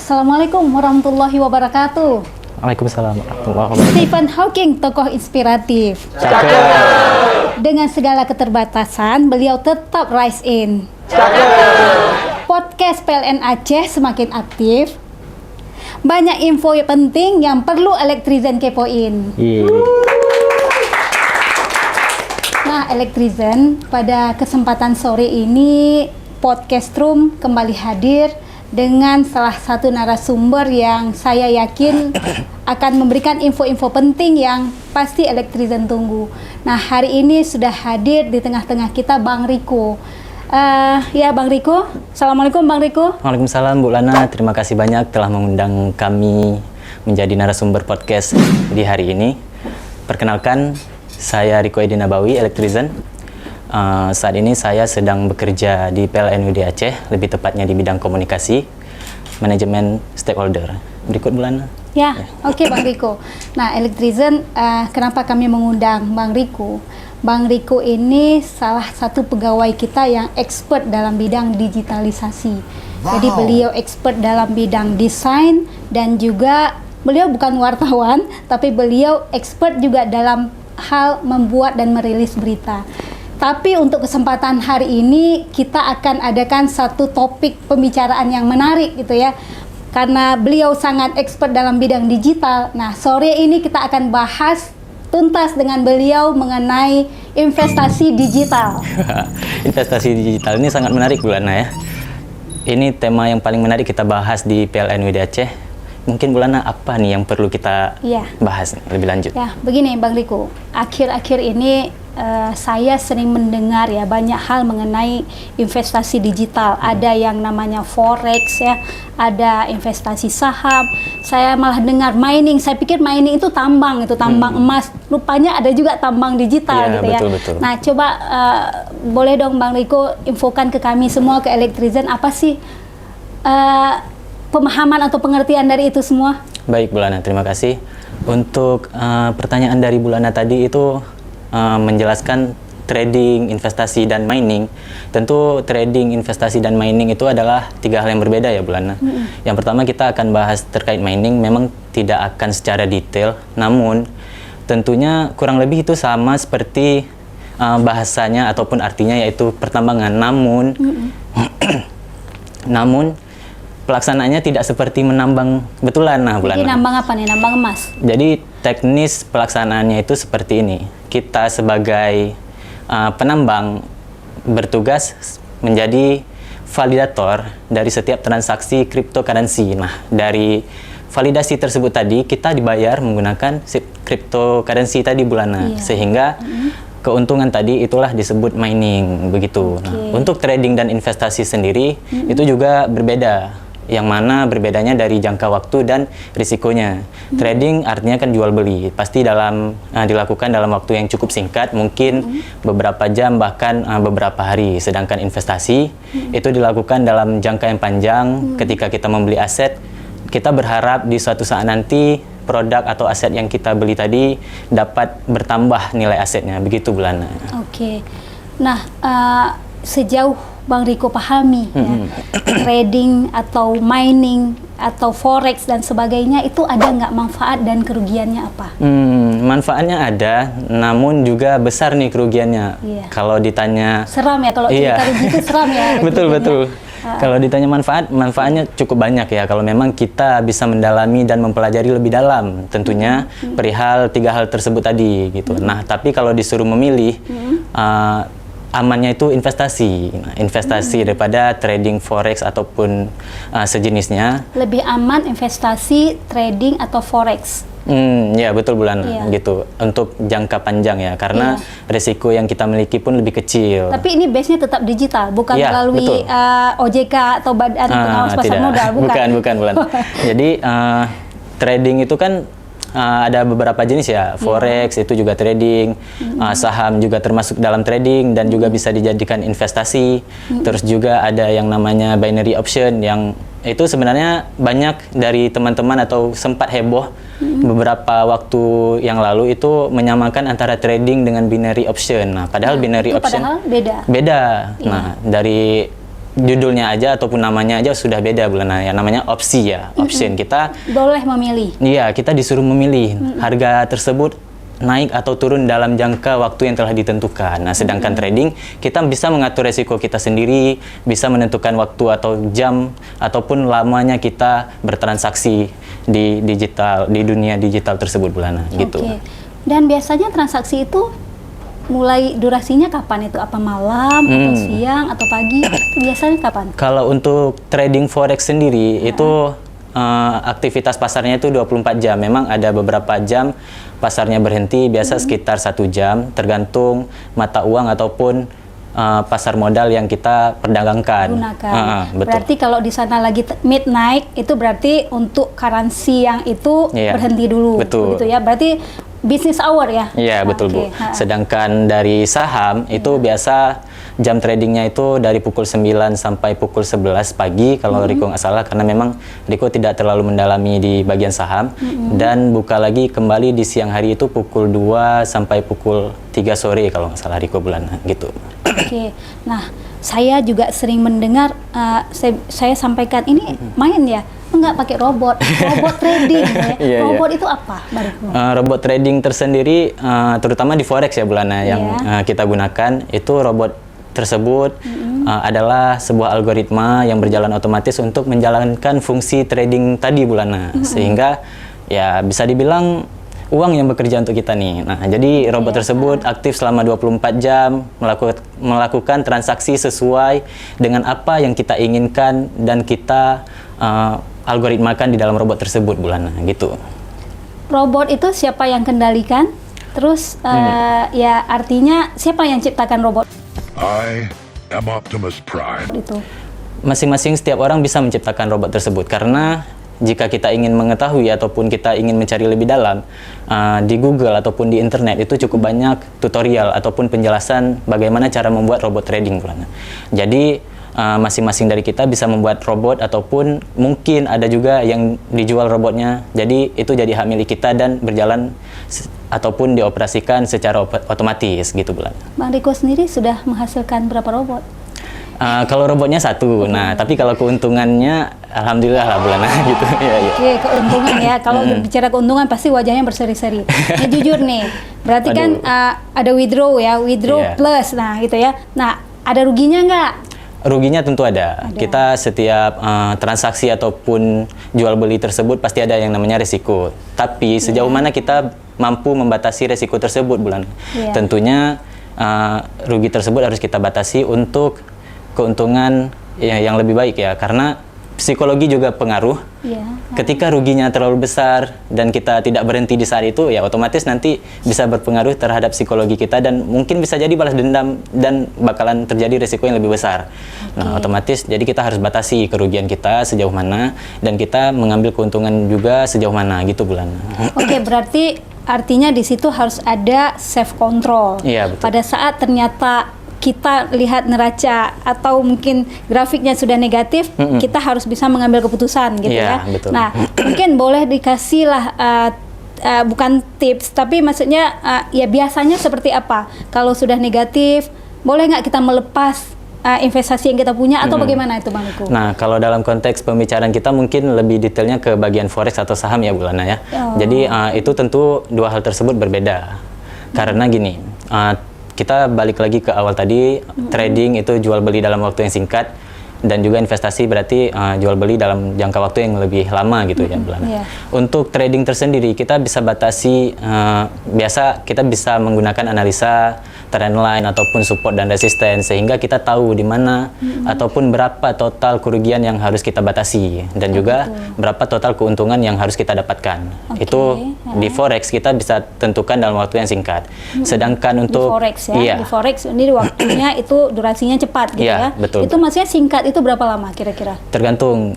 Assalamualaikum warahmatullahi wabarakatuh. Waalaikumsalam warahmatullahi wabarakatuh. Stephen Hawking, tokoh inspiratif. Cakep. Dengan segala keterbatasan, beliau tetap rise in. Podcast PLN Aceh semakin aktif. Banyak info penting yang perlu Elektrizen kepoin. Nah, Elektrizen, pada kesempatan sore ini Podcast Room kembali hadir dengan salah satu narasumber yang saya yakin akan memberikan info-info penting yang pasti Elektrizen tunggu. Nah, hari ini sudah hadir di tengah-tengah kita Bang Riko. Ya, Bang Riko. Assalamualaikum, Bang Riko. Waalaikumsalam, Bu Lana. Terima kasih banyak telah mengundang kami menjadi narasumber podcast di hari ini. Perkenalkan, saya Riko Edi Nabawi, Elektrizen. Saat ini saya sedang bekerja di PLN UD Aceh, lebih tepatnya di bidang komunikasi, manajemen stakeholder. Berikut Bu Lana. Ya, oke, Bang Riko. Nah, Elektrizen, kenapa kami mengundang Bang Riko? Bang Riko ini salah satu pegawai kita yang expert dalam bidang digitalisasi. Jadi beliau expert dalam bidang desain dan juga beliau bukan wartawan, tapi beliau expert juga dalam hal membuat dan merilis berita. Tapi untuk kesempatan hari ini kita akan adakan satu topik pembicaraan yang menarik gitu ya. Karena beliau sangat expert dalam bidang digital. Nah, sore ini kita akan bahas tuntas dengan beliau mengenai investasi digital. Investasi digital ini sangat menarik, Bu Lana ya. Ini tema yang paling menarik kita bahas di PLN UD Aceh. Mungkin Bu Lana, apa nih yang perlu kita bahas lebih lanjut? Ya, begini Bang Riko. Akhir-akhir ini saya sering mendengar ya banyak hal mengenai investasi digital. Ada yang namanya forex ya, ada investasi saham. Saya malah dengar mining. Saya pikir mining itu tambang emas. Rupanya ada juga tambang digital gitu ya. Betul. Nah, coba boleh dong Bang Riko infokan ke kami semua, ke Elektrizen, apa sih pemahaman atau pengertian dari itu semua? Baik Bu Lana, terima kasih. Untuk pertanyaan dari Bu Lana tadi itu menjelaskan trading, investasi, dan mining. Tentu trading, investasi, dan mining itu adalah tiga hal yang berbeda ya Bu Lana. Yang pertama kita akan bahas terkait mining, memang tidak akan secara detail, namun tentunya kurang lebih itu sama seperti bahasanya ataupun artinya yaitu pertambangan. Namun pelaksanaannya tidak seperti menambang betulan. Nah, Bu Lana. Jadi nambang apa nih? Nambang emas? Jadi teknis pelaksanaannya itu seperti ini. Kita sebagai penambang bertugas menjadi validator dari setiap transaksi cryptocurrency. Nah, dari validasi tersebut tadi kita dibayar menggunakan cryptocurrency tadi Bu Lana. Sehingga keuntungan tadi itulah disebut mining begitu. Nah, untuk trading dan investasi sendiri itu juga berbeda. Yang mana berbedanya dari jangka waktu dan risikonya. Trading artinya kan jual beli, pasti dilakukan dalam waktu yang cukup singkat, mungkin beberapa jam bahkan beberapa hari. Sedangkan investasi itu dilakukan dalam jangka yang panjang. Ketika kita membeli aset, kita berharap di suatu saat nanti produk atau aset yang kita beli tadi dapat bertambah nilai asetnya, begitu Bu Lana. Oke. Nah, sejauh Bang Riko pahami ya, trading atau mining atau forex dan sebagainya itu ada nggak manfaat dan kerugiannya apa? Manfaatnya ada, namun juga besar nih kerugiannya. Kalau ditanya seram ya, kalau cerita begitu seram ya. Betul. Kalau ditanya manfaatnya cukup banyak ya. Kalau memang kita bisa mendalami dan mempelajari lebih dalam, tentunya perihal tiga hal tersebut tadi gitu. Nah, tapi kalau disuruh memilih, amannya itu investasi. Nah, investasi daripada trading forex ataupun sejenisnya. Lebih aman investasi, trading atau forex? Ya betul Bu Lana, gitu. Untuk jangka panjang ya, karena risiko yang kita miliki pun lebih kecil. Tapi ini base-nya tetap digital, bukan melalui OJK atau Badan Pengawas Pasar Modal, bukan? Bukan Bu Lana. Jadi trading itu kan ada beberapa jenis ya, forex itu juga trading, saham juga termasuk dalam trading dan juga bisa dijadikan investasi. Terus juga ada yang namanya binary option, yang itu sebenarnya banyak dari teman-teman atau sempat heboh beberapa waktu yang lalu itu menyamakan antara trading dengan binary option. Nah, padahal binary option beda. Nah, dari judulnya aja ataupun namanya aja sudah beda Bulana, ya namanya opsi ya, option. Kita boleh memilih. iya, kita disuruh memilih harga tersebut naik atau turun dalam jangka waktu yang telah ditentukan. Nah, sedangkan trading kita bisa mengatur resiko kita sendiri, bisa menentukan waktu atau jam ataupun lamanya kita bertransaksi di digital, di dunia digital tersebut Bulana, gitu. Oke. Dan biasanya transaksi itu mulai durasinya kapan itu? Apa malam atau siang atau pagi? Itu biasanya kapan? Kalau untuk trading forex sendiri itu aktivitas pasarnya itu 24 jam. Memang ada beberapa jam pasarnya berhenti, biasa sekitar 1 jam, tergantung mata uang ataupun pasar modal yang kita perdagangkan. Gunakan. Betul. Berarti kalau di sana lagi midnight itu berarti untuk currency yang itu berhenti dulu. Betul. Begitu ya. Berarti business hour ya? Iya, betul Bu. Sedangkan dari saham itu biasa jam tradingnya itu dari pukul 9 sampai pukul 11 pagi kalau Riko nggak salah, karena memang Riko tidak terlalu mendalami di bagian saham, dan buka lagi kembali di siang hari itu pukul 2 sampai pukul 3 sore kalau nggak salah Riko Bulana, gitu. Oke. Nah, saya juga sering mendengar, saya sampaikan ini main ya, enggak pakai robot trading ya. Robot itu apa, Mbak Riko? Robot trading tersendiri, terutama di forex ya Bulana, yang kita gunakan itu robot tersebut adalah sebuah algoritma yang berjalan otomatis untuk menjalankan fungsi trading tadi Bulana, sehingga ya bisa dibilang uang yang bekerja untuk kita nih. Nah, jadi robot tersebut aktif selama 24 jam, melakukan transaksi sesuai dengan apa yang kita inginkan dan kita algoritmakan di dalam robot tersebut Bulana, gitu. Robot itu siapa yang kendalikan? Terus ya artinya siapa yang ciptakan robot? I am Optimus Prime. Itu. Masing-masing setiap orang bisa menciptakan robot tersebut, karena jika kita ingin mengetahui ataupun kita ingin mencari lebih dalam di Google ataupun di internet itu cukup banyak tutorial ataupun penjelasan bagaimana cara membuat robot trading Bulana. Jadi masing-masing dari kita bisa membuat robot ataupun mungkin ada juga yang dijual robotnya. Jadi itu jadi hak milik kita dan berjalan ataupun dioperasikan secara otomatis gitu Bulana. Bang Riko sendiri sudah menghasilkan berapa robot? Kalau robotnya satu, nah tapi kalau keuntungannya alhamdulillah lah Bulana gitu. Oke, keuntungan ya. Kalau bicara keuntungan pasti wajahnya berseri-seri. Ini jujur nih, berarti kan ada withdraw ya, plus, nah gitu ya. Nah, ada ruginya nggak? Ruginya tentu ada. Kita setiap transaksi ataupun jual beli tersebut pasti ada yang namanya resiko. Tapi sejauh mana kita mampu membatasi resiko tersebut Bulana? Tentunya rugi tersebut harus kita batasi untuk keuntungan yang lebih baik ya, karena psikologi juga pengaruh. Ketika ruginya terlalu besar dan kita tidak berhenti di saat itu, ya otomatis nanti bisa berpengaruh terhadap psikologi kita dan mungkin bisa jadi balas dendam dan bakalan terjadi resiko yang lebih besar. Nah, otomatis jadi kita harus batasi kerugian kita sejauh mana dan kita mengambil keuntungan juga sejauh mana gitu Bulana. Oke, berarti artinya di situ harus ada self control. Iya, betul. Pada saat ternyata kita lihat neraca atau mungkin grafiknya sudah negatif, kita harus bisa mengambil keputusan gitu ya. Betul. Nah, mungkin boleh dikasih lah bukan tips, tapi maksudnya ya biasanya seperti apa? Kalau sudah negatif, boleh nggak kita melepas investasi yang kita punya atau bagaimana itu Bang Riko? Nah, kalau dalam konteks pembicaraan kita mungkin lebih detailnya ke bagian forex atau saham ya Bulana ya. Jadi itu tentu dua hal tersebut berbeda. Karena gini, kita balik lagi ke awal tadi, trading itu jual beli dalam waktu yang singkat, dan juga investasi berarti jual beli dalam jangka waktu yang lebih lama gitu ya Bulana. Untuk trading tersendiri kita bisa batasi, biasa kita bisa menggunakan analisa trendline ataupun support dan resisten, sehingga kita tahu di mana ataupun berapa total kerugian yang harus kita batasi dan juga berapa total keuntungan yang harus kita dapatkan. Itu di forex kita bisa tentukan dalam waktu yang singkat. Sedangkan untuk di forex ya, di forex ini waktunya itu durasinya cepat gitu ya. Betul. Itu maksudnya singkat itu berapa lama kira-kira? Tergantung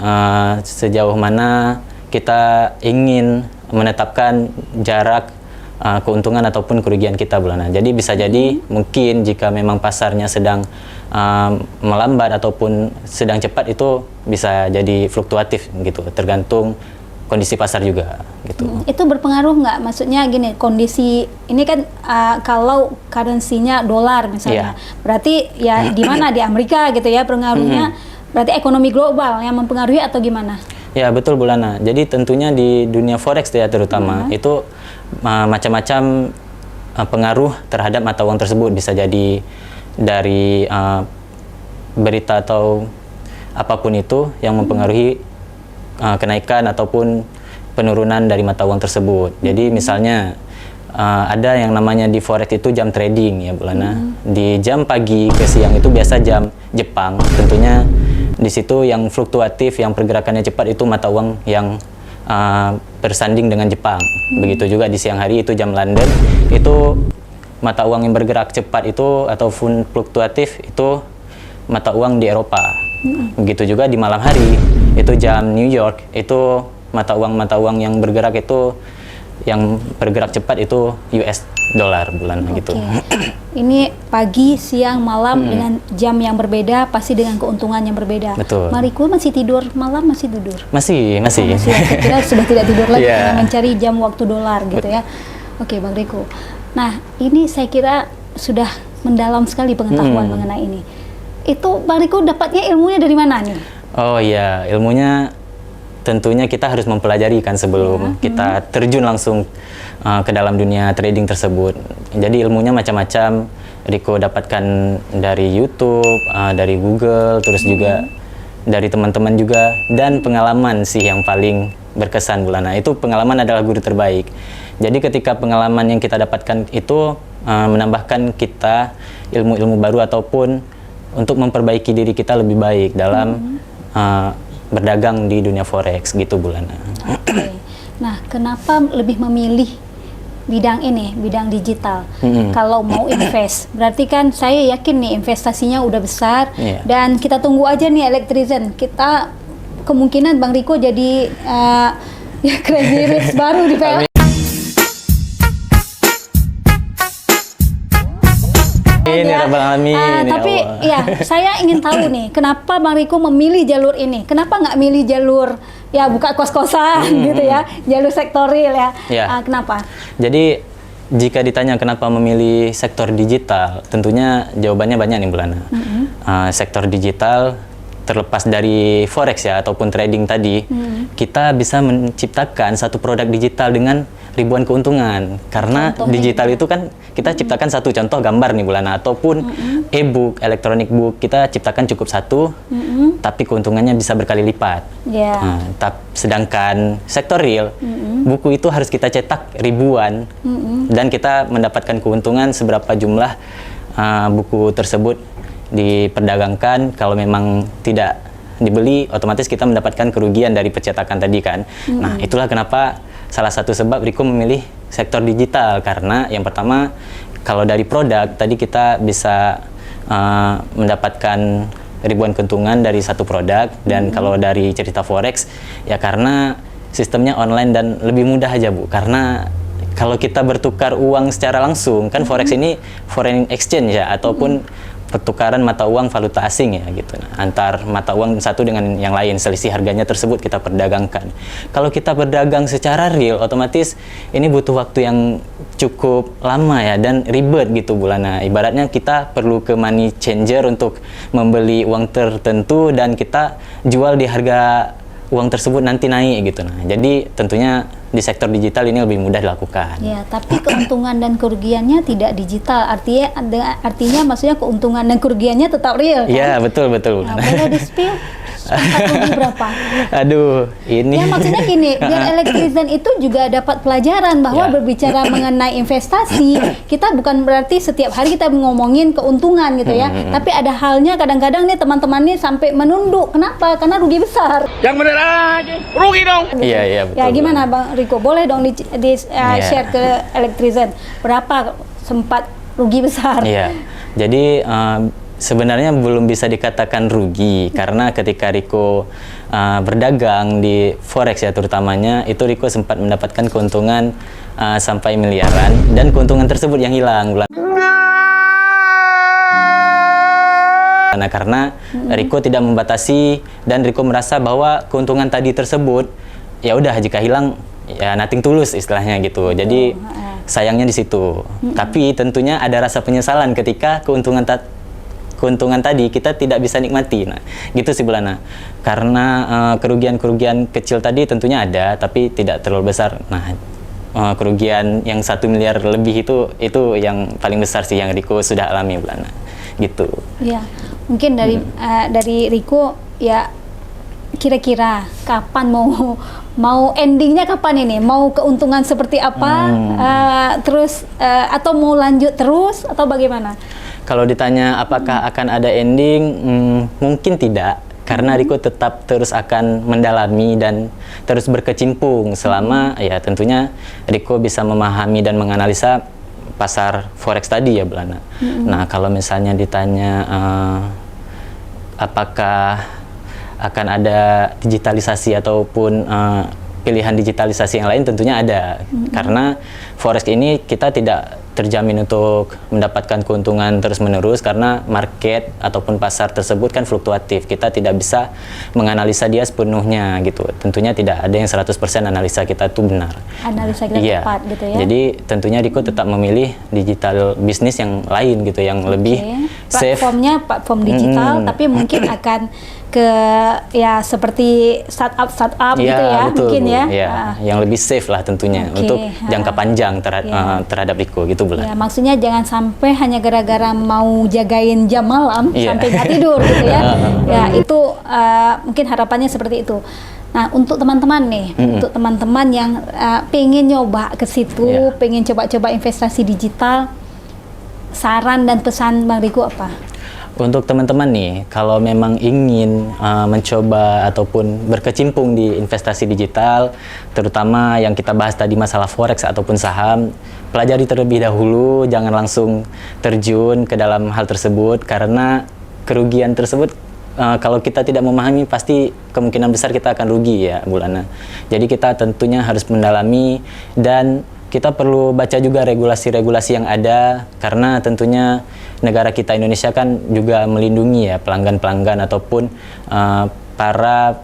sejauh mana kita ingin menetapkan jarak keuntungan ataupun kerugian kita Bulana. Jadi bisa jadi mungkin jika memang pasarnya sedang melambat ataupun sedang cepat itu bisa jadi fluktuatif gitu, tergantung kondisi pasar juga gitu. Itu berpengaruh nggak? Maksudnya gini, kondisi ini kan kalau currency-nya dolar misalnya, berarti ya di mana di Amerika gitu ya pengaruhnya. Berarti ekonomi global yang mempengaruhi atau gimana? Ya betul Bu Lana. Jadi tentunya di dunia forex ya terutama itu macam-macam pengaruh terhadap mata uang tersebut, bisa jadi dari berita atau apapun itu yang mempengaruhi kenaikan ataupun penurunan dari mata uang tersebut. Jadi misalnya ada yang namanya di forex itu jam trading ya Bu Lana. Di jam pagi ke siang itu biasa jam Jepang. Tentunya di situ yang fluktuatif, yang pergerakannya cepat itu mata uang yang bersanding dengan Jepang. Begitu juga di siang hari itu jam London, itu mata uang yang bergerak cepat itu ataupun fluktuatif itu mata uang di Eropa. Begitu juga di malam hari itu jam New York, itu mata uang yang bergerak itu yang bergerak cepat itu US dollar bulan gitu. Ini pagi, siang, malam dengan jam yang berbeda, pasti dengan keuntungan yang berbeda. Betul. Mariku masih tidur malam, masih tidur? Masih. Masih. Saya kira sudah tidak tidur lagi Yeah. karena mencari jam waktu dolar gitu ya. Oke, Bang Riko. Nah, ini saya kira sudah mendalam sekali pengetahuan mengenai ini. Itu Bang Riko dapatnya ilmunya dari mana nih? Oh iya, ilmunya tentunya kita harus mempelajari kan sebelum kita terjun langsung ke dalam dunia trading tersebut. Jadi ilmunya macam-macam. Riko dapatkan dari YouTube, dari Google, terus juga dari teman-teman juga, dan pengalaman sih yang paling berkesan Bulana. Itu pengalaman adalah guru terbaik. Jadi ketika pengalaman yang kita dapatkan itu menambahkan kita ilmu-ilmu baru ataupun untuk memperbaiki diri kita lebih baik dalam berdagang di dunia forex gitu Bulana. Oke. Nah, kenapa lebih memilih bidang ini, bidang digital? Kalau mau invest, berarti kan saya yakin nih investasinya udah besar, dan kita tunggu aja nih Electrizen. Kita kemungkinan Bang Riko jadi ya crazy rich baru di PLN. Ini Rabbal Alamin. Tapi ya saya ingin tahu nih, kenapa Bang Riko memilih jalur ini? Kenapa nggak milih jalur ya buka kos-kosan gitu ya, jalur sektoril ya? Kenapa? Jadi jika ditanya kenapa memilih sektor digital, tentunya jawabannya banyak nih Bulana. Sektor digital terlepas dari forex ya ataupun trading tadi, kita bisa menciptakan satu produk digital dengan ribuan keuntungan. Karena digital itu kan kita ciptakan satu contoh gambar nih Bulana, ataupun e-book, electronic book, kita ciptakan cukup satu, tapi keuntungannya bisa berkali lipat. Sedangkan sektor real, buku itu harus kita cetak ribuan, dan kita mendapatkan keuntungan seberapa jumlah buku tersebut diperdagangkan. Kalau memang tidak dibeli, otomatis kita mendapatkan kerugian dari percetakan tadi kan. Nah, itulah kenapa salah satu sebab Riko memilih sektor digital, karena yang pertama kalau dari produk tadi kita bisa mendapatkan ribuan keuntungan dari satu produk, dan kalau dari cerita forex ya karena sistemnya online dan lebih mudah aja Bu, karena kalau kita bertukar uang secara langsung kan forex ini foreign exchange ya, ataupun pertukaran mata uang valuta asing ya gitu. Antar mata uang satu dengan yang lain, selisih harganya tersebut kita perdagangkan. Kalau kita berdagang secara real, otomatis ini butuh waktu yang cukup lama ya, dan ribet gitu Bulana. Ibaratnya kita perlu ke money changer untuk membeli uang tertentu, dan kita jual di harga uang tersebut nanti naik gitu. Nah, jadi tentunya di sektor digital ini lebih mudah dilakukan. Ya, tapi keuntungan dan kerugiannya tidak digital. Artinya maksudnya keuntungan dan kerugiannya tetap real kan? Iya, betul. Nah, boleh di-spill rugi berapa? Aduh, ini. Ya maksudnya gini, biar Electrizen itu juga dapat pelajaran bahwa berbicara mengenai investasi, kita bukan berarti setiap hari kita ngomongin keuntungan gitu ya. Tapi ada halnya kadang-kadang nih teman-teman nih sampai menunduk. Kenapa? Karena rugi besar. Yang bener aja, rugi dong. Iya, betul. Ya gimana Bang Riko? Boleh dong share ke Electrizen. Berapa sempat rugi besar? Iya. Jadi sebenarnya belum bisa dikatakan rugi, karena ketika Riko berdagang di forex ya terutamanya, itu Riko sempat mendapatkan keuntungan sampai miliaran, dan keuntungan tersebut yang hilang. Karena Riko tidak membatasi, dan Riko merasa bahwa keuntungan tadi tersebut ya udah, jika hilang ya nothing tulus istilahnya gitu. Jadi sayangnya di situ. Tapi tentunya ada rasa penyesalan ketika keuntungan keuntungan tadi kita tidak bisa nikmati. Nah, gitu sih Bulana. Karena kerugian-kerugian kecil tadi tentunya ada, tapi tidak terlalu besar. Nah, kerugian yang 1 miliar lebih itu yang paling besar sih yang Riko sudah alami Bulana. Gitu. Ya, mungkin dari Riko ya, kira-kira kapan mau endingnya kapan ini? Mau keuntungan seperti apa? Terus atau mau lanjut terus atau bagaimana? Kalau ditanya apakah akan ada ending, mungkin tidak. Karena Riko tetap terus akan mendalami dan terus berkecimpung selama ya tentunya Riko bisa memahami dan menganalisa pasar forex tadi ya Bulana. Nah, kalau misalnya ditanya apakah akan ada digitalisasi ataupun pilihan digitalisasi yang lain, tentunya ada. Karena forex ini kita tidak terjamin untuk mendapatkan keuntungan terus-menerus karena market ataupun pasar tersebut kan fluktuatif. Kita tidak bisa menganalisa dia sepenuhnya gitu. Tentunya tidak ada yang 100% analisa kita itu benar. Analisa kita tepat gitu ya. Jadi tentunya Riko tetap memilih digital bisnis yang lain gitu, yang lebih safe. Platformnya platform digital, tapi mungkin akan ke ya seperti startup gitu ya, betul, mungkin ya. Yang lebih safe lah tentunya untuk jangka panjang terhadap Riko gitu Bulan. Ya, maksudnya jangan sampai hanya gara-gara mau jagain jam malam sampai nggak tidur gitu ya. Ya itu mungkin harapannya seperti itu. Nah, untuk teman-teman nih, untuk teman-teman yang pengen nyoba ke situ, pengen coba-coba investasi digital, saran dan pesan Bang Riko apa? Untuk teman-teman nih, kalau memang ingin mencoba ataupun berkecimpung di investasi digital, terutama yang kita bahas tadi masalah forex ataupun saham, pelajari terlebih dahulu, jangan langsung terjun ke dalam hal tersebut karena kerugian tersebut kalau kita tidak memahami pasti kemungkinan besar kita akan rugi ya Bulana. Jadi kita tentunya harus mendalami dan kita perlu baca juga regulasi-regulasi yang ada karena tentunya negara kita Indonesia kan juga melindungi ya pelanggan-pelanggan ataupun para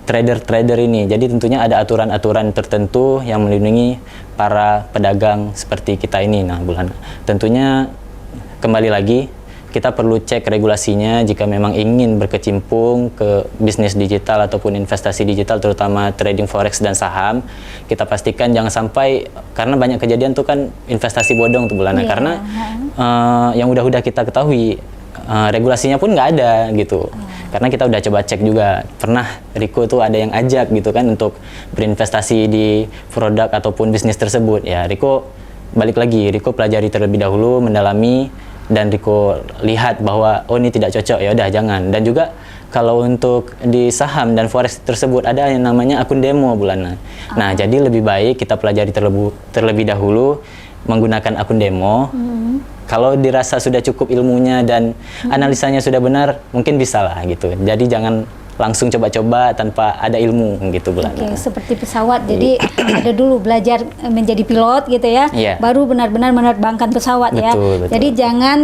trader-trader ini. Jadi tentunya ada aturan-aturan tertentu yang melindungi para pedagang seperti kita ini. Nah, Bulana, tentunya kembali lagi kita perlu cek regulasinya jika memang ingin berkecimpung ke bisnis digital ataupun investasi digital, terutama trading forex dan saham. Kita pastikan jangan sampai, karena banyak kejadian tuh kan investasi bodong tuh Bulana, karena yang udah kita ketahui regulasinya pun nggak ada gitu. Karena kita udah coba cek juga, pernah Riko tuh ada yang ajak gitu kan untuk berinvestasi di produk ataupun bisnis tersebut. Ya Riko balik lagi, Riko pelajari terlebih dahulu, mendalami, dan Riko lihat bahwa oh ini tidak cocok, ya udah jangan. Dan juga kalau untuk di saham dan forex tersebut ada yang namanya akun demo Bulana. Nah, jadi lebih baik kita pelajari terlebih dahulu menggunakan akun demo. Kalau dirasa sudah cukup ilmunya dan analisanya sudah benar, mungkin bisa lah gitu. Jadi jangan langsung coba-coba tanpa ada ilmu gitu Bulana. Oke, seperti pesawat. Jadi ada dulu belajar menjadi pilot gitu ya. Baru benar-benar menerbangkan pesawat ya. Betul. Jadi jangan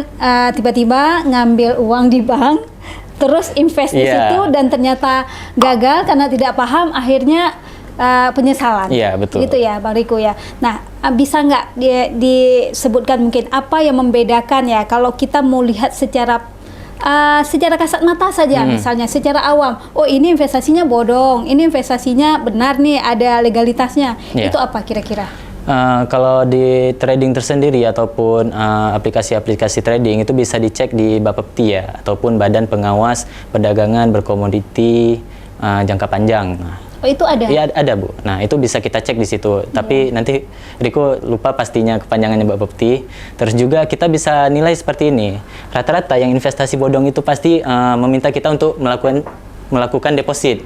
tiba-tiba ngambil uang di bank terus invest di situ dan ternyata gagal karena tidak paham, akhirnya penyesalan. Iya, betul. Gitu ya Bang Riko ya. Nah, bisa nggak disebutkan mungkin apa yang membedakan ya kalau kita mau lihat secara kasat mata saja, misalnya secara awam, oh ini investasinya bodong, ini investasinya benar nih, ada legalitasnya, itu apa kira-kira? Kalau di trading tersendiri ataupun aplikasi-aplikasi trading itu bisa dicek di Bapepti ya, ataupun Badan Pengawas Perdagangan Berkomoditi Jangka Panjang. Oh itu ada? Iya ada Bu. Nah itu bisa kita cek di situ. Tapi nanti Riko lupa pastinya kepanjangannya Bapepti. Terus juga kita bisa nilai seperti ini. Rata-rata yang investasi bodong itu pasti meminta kita untuk melakukan deposit.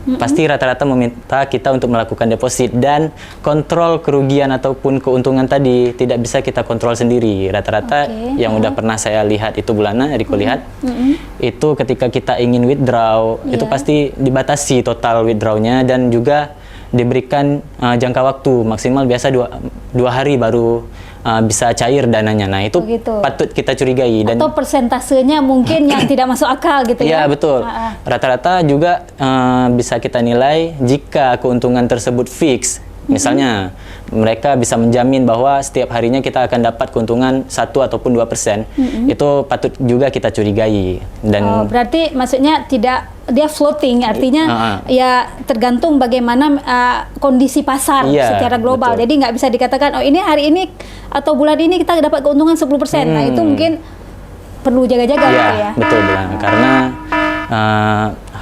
Pasti rata-rata meminta kita untuk melakukan deposit, dan kontrol kerugian ataupun keuntungan tadi tidak bisa kita kontrol sendiri. Rata-rata yang udah pernah saya lihat itu Bulana, Riko lihat, itu ketika kita ingin withdraw, itu pasti dibatasi total withdrawnya dan juga diberikan jangka waktu maksimal biasa dua hari baru bisa cair dananya. Nah itu patut kita curigai. Dan atau persentasenya mungkin yang tidak masuk akal gitu ya? Iya betul. Rata-rata juga bisa kita nilai jika keuntungan tersebut fix. Misalnya mereka bisa menjamin bahwa setiap harinya kita akan dapat keuntungan 1 ataupun 2%. Itu patut juga kita curigai. Dan berarti maksudnya tidak dia floating, artinya ya tergantung bagaimana kondisi pasar secara global. Betul. Jadi nggak bisa dikatakan ini hari ini atau bulan ini kita dapat keuntungan 10%. Nah itu mungkin perlu jaga-jaga gitu ya. Betul Bulan. Karena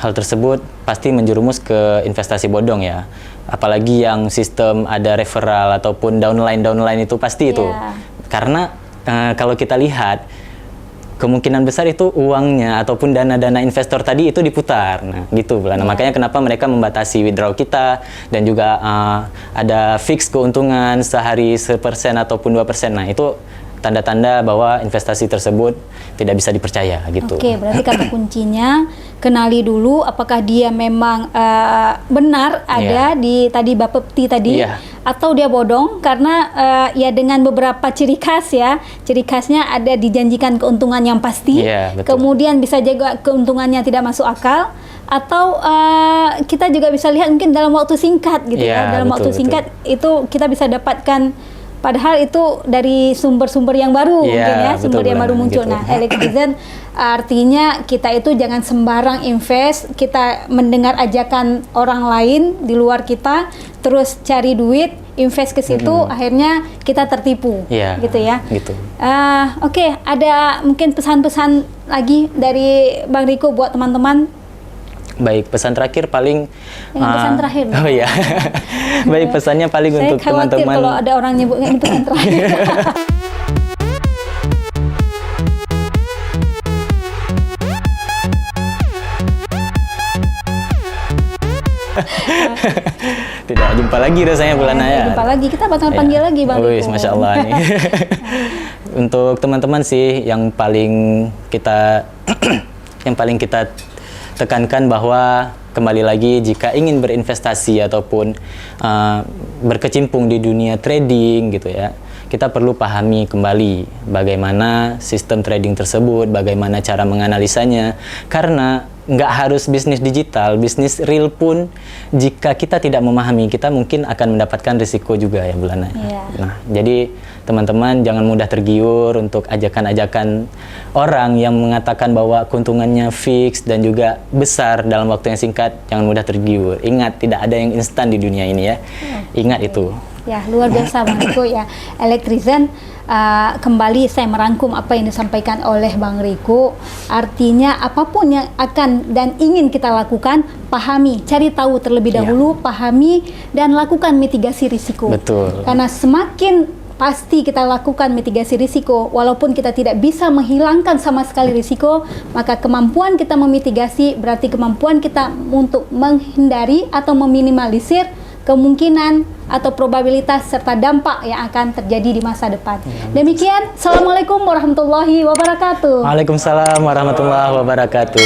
hal tersebut pasti menjerumus ke investasi bodong ya. Apalagi yang sistem ada referral ataupun downline itu pasti itu. Karena kalau kita lihat kemungkinan besar itu uangnya ataupun dana-dana investor tadi itu diputar. Nah, gitu Bulan. Nah, makanya kenapa mereka membatasi withdraw kita dan juga ada fix keuntungan sehari 1% ataupun 2%. Nah, itu tanda-tanda bahwa investasi tersebut tidak bisa dipercaya gitu. Oke, berarti kata kuncinya kenali dulu apakah dia memang benar ada di tadi Bapepti tadi atau dia bodong karena ya dengan beberapa ciri khas ya. Ciri khasnya ada dijanjikan keuntungan yang pasti. Kemudian bisa juga keuntungannya tidak masuk akal atau kita juga bisa lihat mungkin dalam waktu singkat gitu ya. Dalam waktu singkat itu kita bisa dapatkan padahal itu dari sumber-sumber yang baru mungkin ya, sumber yang baru muncul. Nah, Electrizen artinya kita itu jangan sembarang invest, kita mendengar ajakan orang lain di luar kita, terus cari duit, invest ke situ, akhirnya kita tertipu, gitu ya. Gitu. Oke, ada mungkin pesan-pesan lagi dari Bang Riko buat teman-teman? Baik, pesan terakhir paling pesan terakhir. Oh iya. Baik, pesannya paling untuk teman-teman. Saya khawatir kalau ada orang nyebutnya ini pesan terakhir. Tidak jumpa lagi rasanya Bulan ya. Jumpa lagi, kita bakal panggil lagi Bang Riko. Masya Allah nih. Untuk teman-teman sih yang paling kita tekankan bahwa kembali lagi jika ingin berinvestasi ataupun berkecimpung di dunia trading gitu ya, kita perlu pahami kembali bagaimana sistem trading tersebut, bagaimana cara menganalisanya, karena nggak harus bisnis digital, bisnis real pun jika kita tidak memahami, kita mungkin akan mendapatkan risiko juga ya Bulan. Nah, jadi teman-teman jangan mudah tergiur untuk ajakan-ajakan orang yang mengatakan bahwa keuntungannya fix dan juga besar dalam waktu yang singkat. Jangan mudah tergiur. Ingat, tidak ada yang instan di dunia ini ya. Ingat itu. Ya, luar biasa Bang Riko ya. Electrizen, kembali saya merangkum apa yang disampaikan oleh Bang Riko. Artinya apapun yang akan dan ingin kita lakukan, pahami, cari tahu terlebih dahulu, pahami dan lakukan mitigasi risiko. Betul. Karena semakin pasti kita lakukan mitigasi risiko, walaupun kita tidak bisa menghilangkan sama sekali risiko, maka kemampuan kita memitigasi berarti kemampuan kita untuk menghindari atau meminimalisir kemungkinan atau probabilitas serta dampak yang akan terjadi di masa depan. Demikian, Assalamualaikum warahmatullahi wabarakatuh. Waalaikumsalam warahmatullahi wabarakatuh.